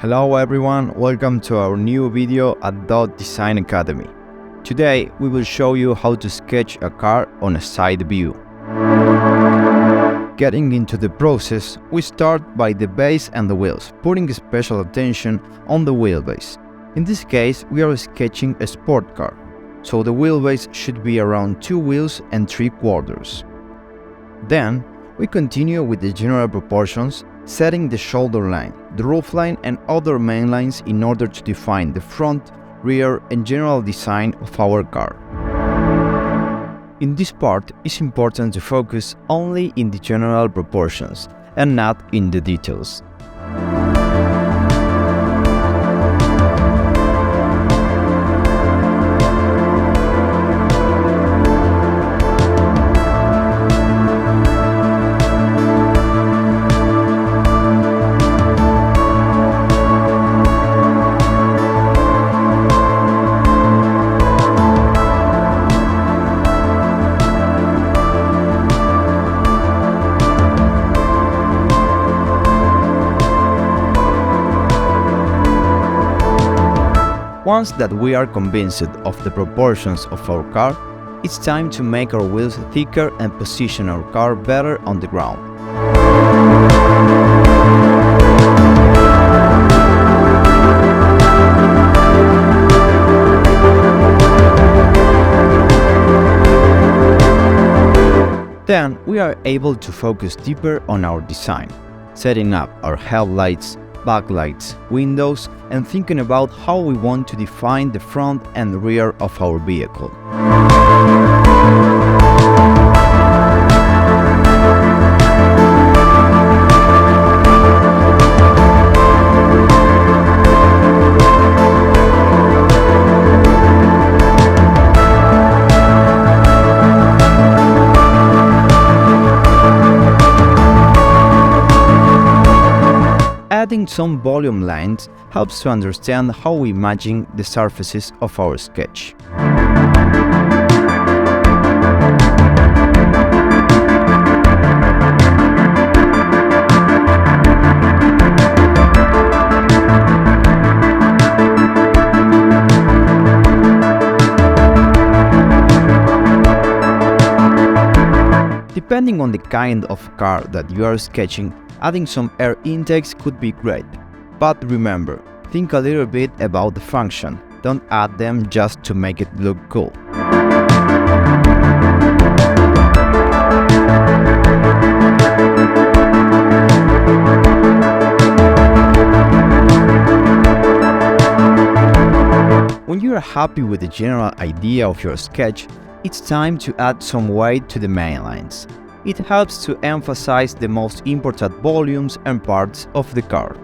Hello everyone, welcome to our new video at Dot Design Academy. Today we will show you how to sketch a car on a side view. Getting into the process, we start by the base and the wheels, putting special attention on the wheelbase. In this case, we are sketching a sport car, so the wheelbase should be around 2 wheels and 3/4. Then, we continue with the general proportions, setting the shoulder line, the roof line and other main lines in order to define the front, rear and general design of our car. In this part, it's important to focus only in the general proportions and not in the details. Once that we are convinced of the proportions of our car, it's time to make our wheels thicker and position our car better on the ground. Then we are able to focus deeper on our design, setting up our headlights, backlights, windows, and thinking about how we want to define the front and rear of our vehicle. Adding some volume lines helps to understand how we imagine the surfaces of our sketch. Depending on the kind of car that you are sketching, adding some air intakes could be great. But remember, think a little bit about the function, don't add them just to make it look cool. When you are happy with the general idea of your sketch, it's time to add some weight to the main lines. It helps to emphasize the most important volumes and parts of the car.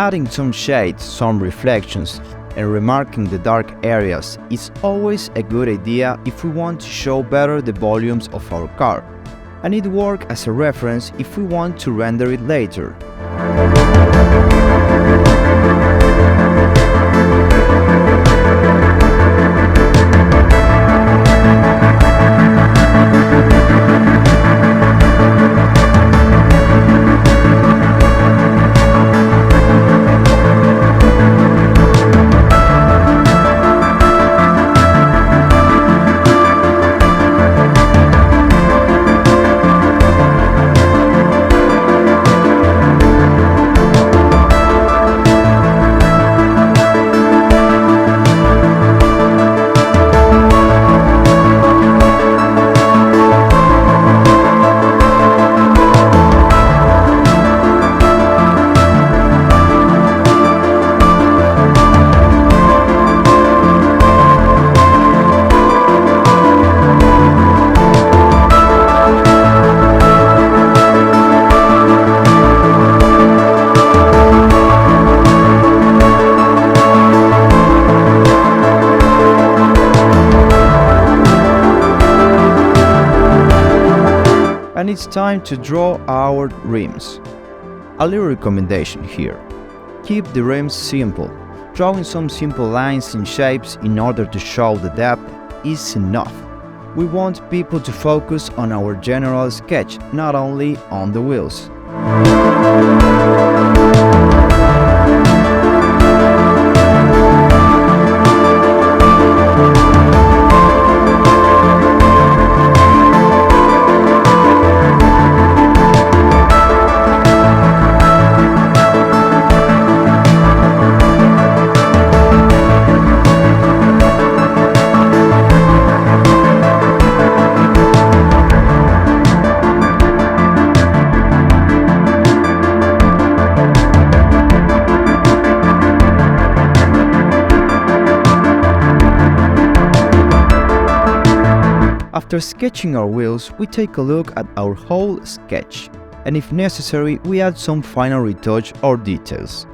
adding some shades, some reflections, and remarking the dark areas is always a good idea if we want to show better the volumes of our car, and it works as a reference if we want to render it later. And it's time to draw our rims. A little recommendation here. Keep the rims simple. Drawing some simple lines and shapes in order to show the depth is enough. We want people to focus on our general sketch, not only on the wheels. After sketching our wheels, we take a look at our whole sketch, and if necessary, we add some final retouch or details.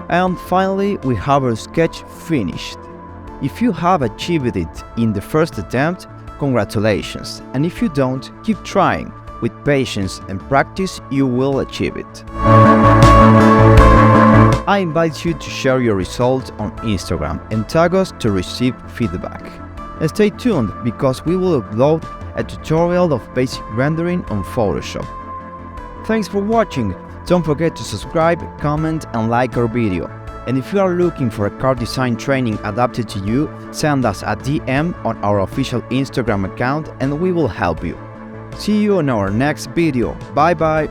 And finally, we have our sketch finished. If you have achieved it in the first attempt, congratulations, and if you don't, keep trying. With patience and practice, you will achieve it. I invite you to share your results on Instagram and tag us to receive feedback. And stay tuned because we will upload a tutorial of basic rendering on Photoshop. Thanks for watching. Don't forget to subscribe, comment and like our video. And if you are looking for a car design training adapted to you, send us a DM on our official Instagram account and we will help you. See you on our next video. Bye bye!